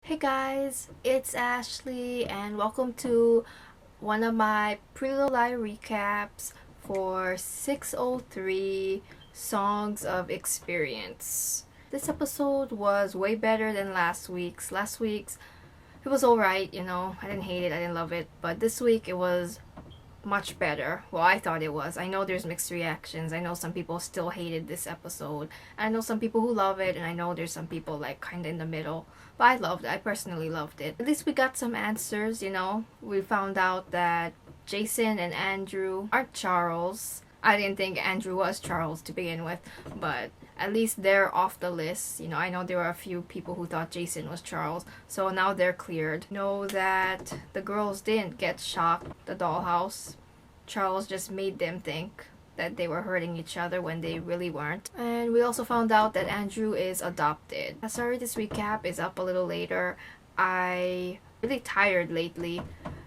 Hey guys, it's Ashley and welcome to one of my Pretty Little Lie recaps for 603 Songs of Experience. This episode was way better than last week's. Last week's, it was alright, I didn't hate it, I didn't love it, but this week it was much better. Well, I thought it was. I know there's mixed reactions. I know some people still hated this episode. I know some people who love it, and I know there's some people like kind of in the middle. But I loved it. I personally loved it. At least we got some answers. We found out that Jason and Andrew aren't Charles. I didn't think Andrew was Charles to begin with, but at least they're off the list. I know there were a few people who thought Jason was Charles, so now they're cleared. Know that the girls didn't get shocked, the dollhouse. Charles just made them think that they were hurting each other when they really weren't. And we also found out that Andrew is adopted. Sorry, this recap is up a little later. I really tired lately.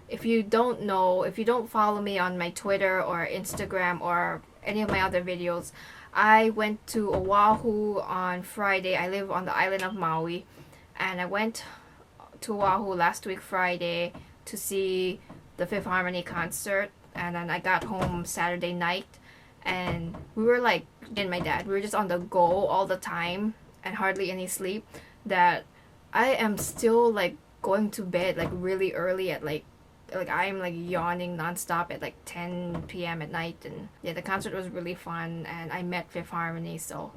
If you don't know, if you don't follow me on my Twitter or Instagram or any of my other videos, I went to Oahu on Friday. I live on the island of Maui, and I went to Oahu last week Friday to see the Fifth Harmony concert, and then I got home Saturday night, and we were like, and my dad, we were just on the go all the time and hardly any sleep, that I am still like going to bed like really early at like I'm like yawning nonstop at like 10 p.m. at night. And yeah, the concert was really fun, and I met Fifth Harmony, so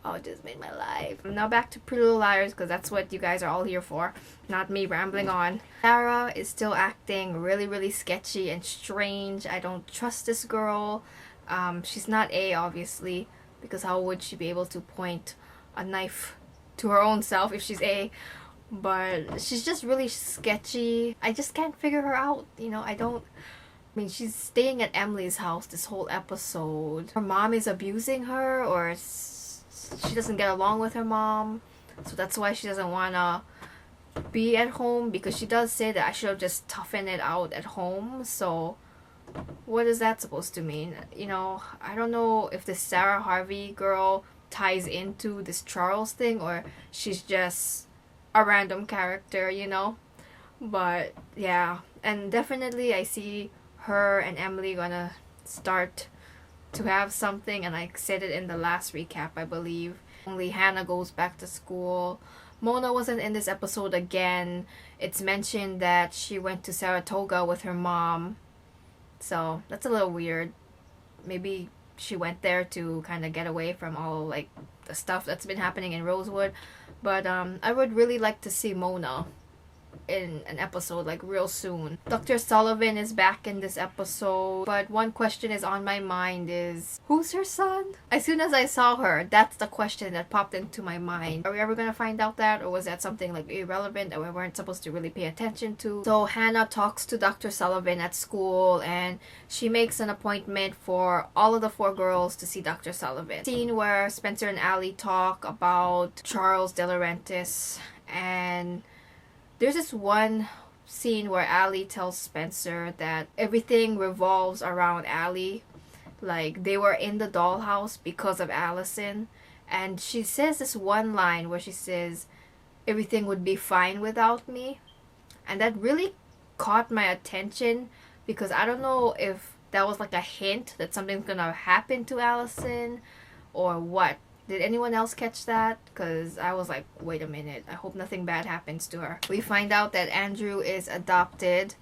it just made my life. Now back to Pretty Little Liars, because that's what you guys are all here for, not me rambling on. Sarah is still acting really, really sketchy and strange. I don't trust this girl. She's not A, obviously, because how would she be able to point a knife to her own self if she's A? But she's just really sketchy. I just can't figure her out. I mean, she's staying at Emily's house this whole episode. Her mom is abusing her, or she doesn't get along with her mom, so that's why she doesn't want to be at home, because she does say that I should have just toughened it out at home. So what is that supposed to mean? I don't know if this Sarah Harvey girl ties into this Charles thing, or she's just a random character. But yeah, and definitely I see her and Emily gonna start to have something, and I said it in the last recap, I believe. Only Hannah goes back to school. Mona wasn't in this episode again. It's mentioned that she went to Saratoga with her mom, so that's a little weird. Maybe she went there to kind of get away from all like the stuff that's been happening in Rosewood. But I would really like to see Mona in an episode like real soon. Dr. Sullivan is back in this episode, but one question is on my mind is, who's her son? As soon as I saw her, that's the question that popped into my mind. Are we ever gonna find out that, or was that something like irrelevant that we weren't supposed to really pay attention to? So Hannah talks to Dr. Sullivan at school, and she makes an appointment for all of the four girls to see Dr. Sullivan. Scene where Spencer and Allie talk about Charles De Laurentiis, and there's this one scene where Allie tells Spencer that everything revolves around Allie. Like, they were in the dollhouse because of Allison. And she says this one line where she says, everything would be fine without me. And that really caught my attention, because I don't know if that was like a hint that something's gonna happen to Allison or what. Did anyone else catch that? Because I was like, wait a minute, I hope nothing bad happens to her. We find out that Andrew is adopted.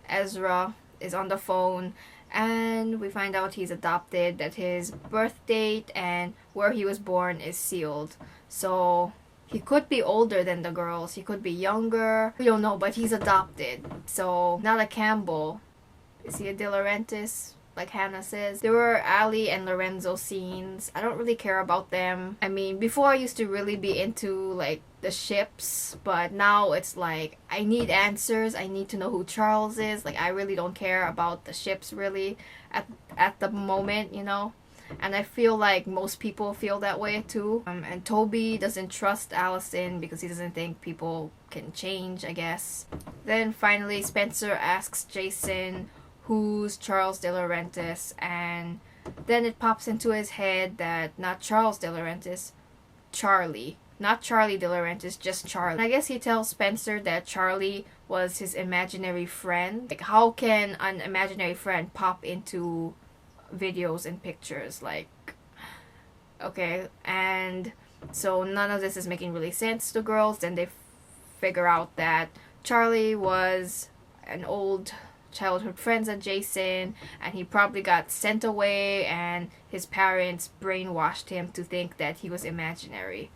Ezra is on the phone, and we find out he's adopted, that his birth date and where he was born is sealed. So he could be older than the girls, he could be younger. We don't know, but he's adopted. So not a Campbell. Is he a De Laurentiis? Like Hannah says. There were Allie and Lorenzo scenes. I don't really care about them. I mean, before I used to really be into like the ships, but now it's like I need answers. I need to know who Charles is. Like, I really don't care about the ships really at the moment. And I feel like most people feel that way too. And Toby doesn't trust Allison because he doesn't think people can change, I guess. Then finally Spencer asks Jason who's Charles De Laurentiis, and then it pops into his head that not Charles De Laurentiis, Charlie. Not Charlie De Laurentiis, just Charlie. And I guess he tells Spencer that Charlie was his imaginary friend. Like, how can an imaginary friend pop into videos and pictures? Like, okay. And so none of this is making really sense to girls. Then they figure out that Charlie was an old childhood friends of Jason, and he probably got sent away, and his parents brainwashed him to think that he was imaginary.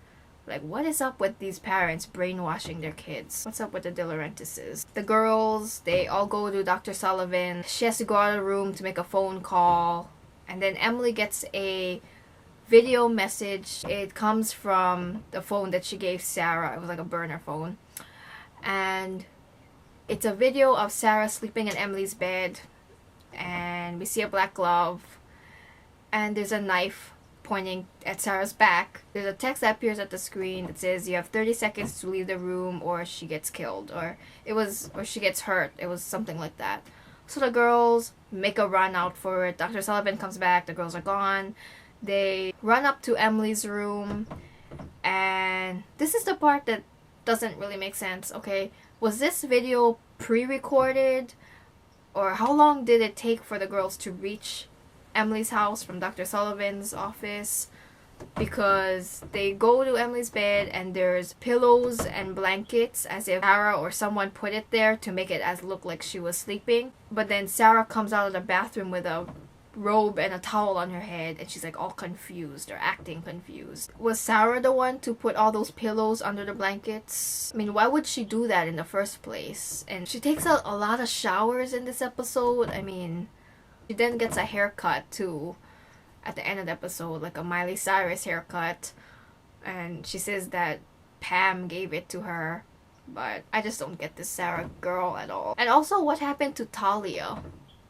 Like, what is up with these parents brainwashing their kids? What's up with the De Laurentiises? The girls, they all go to Dr. Sullivan. She has to go out of the room to make a phone call, and then Emily gets a video message. It comes from the phone that she gave Sarah. It was like a burner phone, and it's a video of Sarah sleeping in Emily's bed, and we see a black glove, and there's a knife pointing at Sarah's back. There's a text that appears at the screen that says you have 30 seconds to leave the room or she gets killed, or she gets hurt. It was something like that. So the girls make a run out for it. Dr. Sullivan comes back, the girls are gone. They run up to Emily's room, and this is the part that doesn't really make sense, okay? Was this video pre-recorded, or how long did it take for the girls to reach Emily's house from Dr. Sullivan's office? Because they go to Emily's bed and there's pillows and blankets as if Sarah or someone put it there to make it as look like she was sleeping. But then Sarah comes out of the bathroom with a robe and a towel on her head, and she's like all confused or acting confused. Was Sarah the one to put all those pillows under the blankets? I mean, why would she do that in the first place? And she takes a lot of showers in this episode. I mean, she then gets a haircut too at the end of the episode, like a Miley Cyrus haircut, and she says that Pam gave it to her. But I just don't get this Sarah girl at all. And also, what happened to Talia?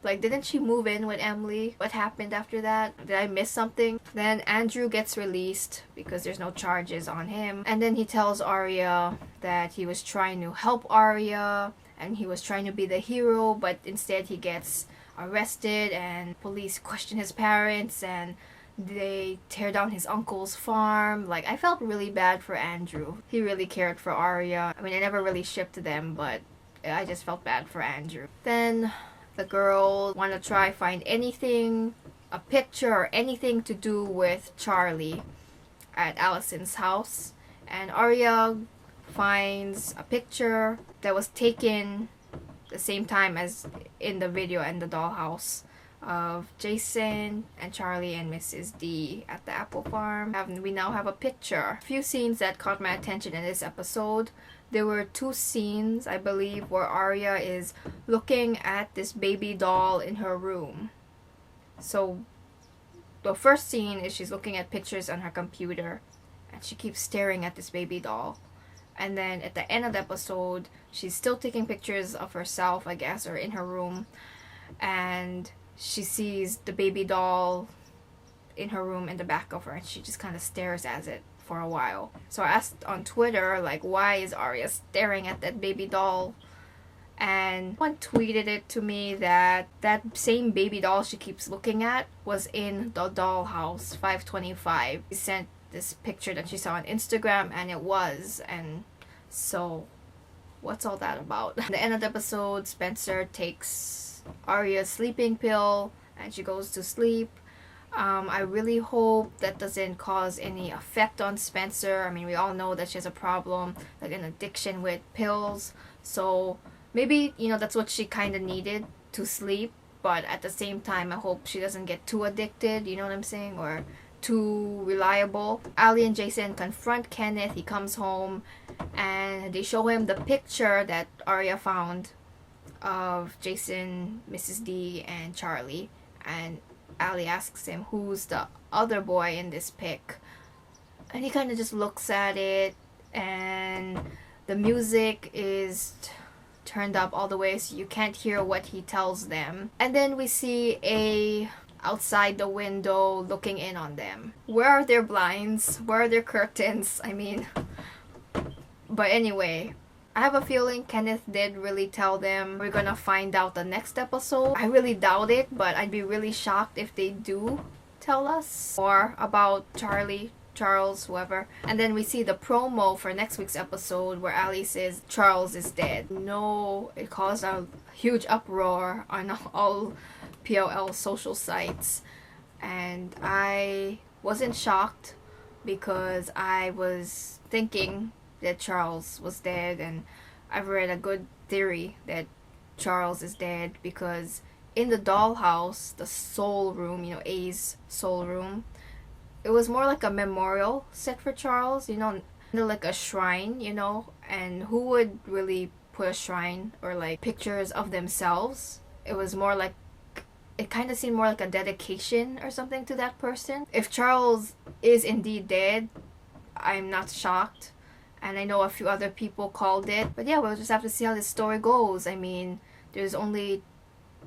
Like, didn't she move in with Emily? What happened after that? Did I miss something? Then Andrew gets released because there's no charges on him. And then he tells Arya that he was trying to help Arya and he was trying to be the hero, but instead he gets arrested and police question his parents and they tear down his uncle's farm. Like, I felt really bad for Andrew. He really cared for Arya. I mean, I never really shipped them, but I just felt bad for Andrew. Then the girls want to try find anything, a picture or anything to do with Charlie at Allison's house. And Arya finds a picture that was taken the same time as in the video in the dollhouse of Jason and Charlie and Mrs. D at the apple farm. We now have a picture. A few scenes that caught my attention in this episode. There were two scenes, I believe, where Arya is looking at this baby doll in her room. So the first scene is she's looking at pictures on her computer and she keeps staring at this baby doll. And then at the end of the episode, she's still taking pictures of herself, I guess, or in her room. And she sees the baby doll in her room in the back of her and she just kind of stares at it for a while. So I asked on Twitter, like, why is Arya staring at that baby doll? And someone tweeted it to me that that same baby doll she keeps looking at was in the dollhouse 525. She sent this picture that she saw on Instagram and it was. And so what's all that about? At the end of the episode, Spencer takes Arya's sleeping pill and she goes to sleep. I really hope that doesn't cause any effect on Spencer. I mean, we all know that she has a problem, like an addiction with pills. So maybe, you know, that's what she kind of needed to sleep. But at the same time, I hope she doesn't get too addicted, you know what I'm saying? Or too reliable. Ali and Jason confront Kenneth. He comes home and they show him the picture that Arya found of Jason, Mrs. D, and Charlie. And Ali asks him who's the other boy in this pic, and he kind of just looks at it, and the music is turned up all the way so you can't hear what he tells them. And then we see a outside the window looking in on them. Where are their blinds? Where are their curtains? I mean, but anyway, I have a feeling Kenneth did really tell them. We're gonna find out the next episode. I really doubt it, but I'd be really shocked if they do tell us more about Charlie Charles, whoever. And then we see the promo for next week's episode where Ali says Charles is dead. No, it caused a huge uproar on all PLL social sites. And I wasn't shocked because I was thinking that Charles was dead, and I've read a good theory that Charles is dead because in the dollhouse, the soul room, A's soul room, it was more like a memorial set for Charles, like a shrine, and who would really put a shrine or like pictures of themselves? It was more like, it kind of seemed more like a dedication or something to that person. If Charles is indeed dead, I'm not shocked. And I know a few other people called it. But yeah, we'll just have to see how this story goes. I mean, there's only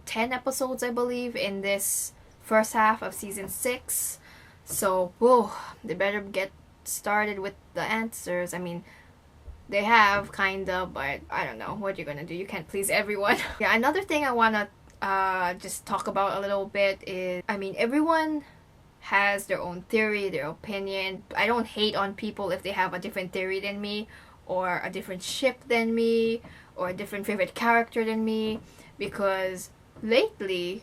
10 episodes, I believe, in this first half of season 6. So, whoa, they better get started with the answers. I mean, they have, kinda, but I don't know what you're gonna do. You can't please everyone. Yeah, another thing I wanna just talk about a little bit is, I mean, everyone has their own theory, their opinion. I don't hate on people if they have a different theory than me, or a different ship than me, or a different favorite character than me, because lately,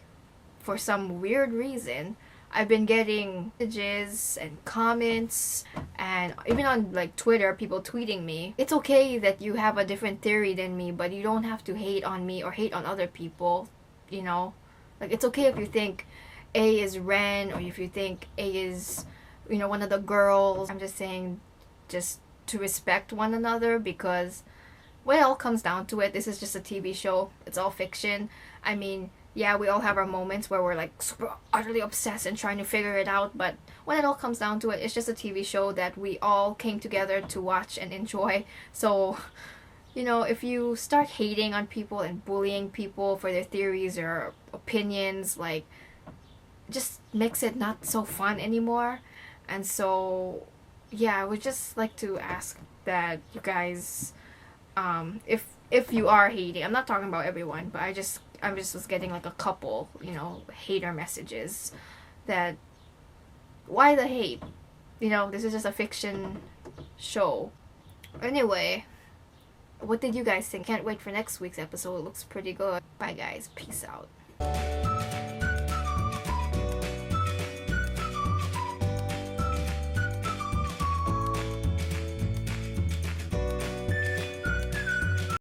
for some weird reason, I've been getting messages and comments, and even on like Twitter, people tweeting me. It's okay that you have a different theory than me, but you don't have to hate on me or hate on other people, Like, it's okay if you think A is Ren, or if you think A is, one of the girls. I'm just saying, just to respect one another, because when it all comes down to it, this is just a TV show. It's all fiction. I mean, yeah, we all have our moments where we're like super utterly obsessed and trying to figure it out, but when it all comes down to it, it's just a TV show that we all came together to watch and enjoy. So, if you start hating on people and bullying people for their theories or opinions, like, just makes it not so fun anymore. And so, yeah, I would just like to ask that you guys, if you are hating, I'm not talking about everyone, but I just was getting like a couple, hater messages that, why the hate? This is just a fiction show. Anyway, what did you guys think? Can't wait for next week's episode. It looks pretty good. Bye guys. Peace out.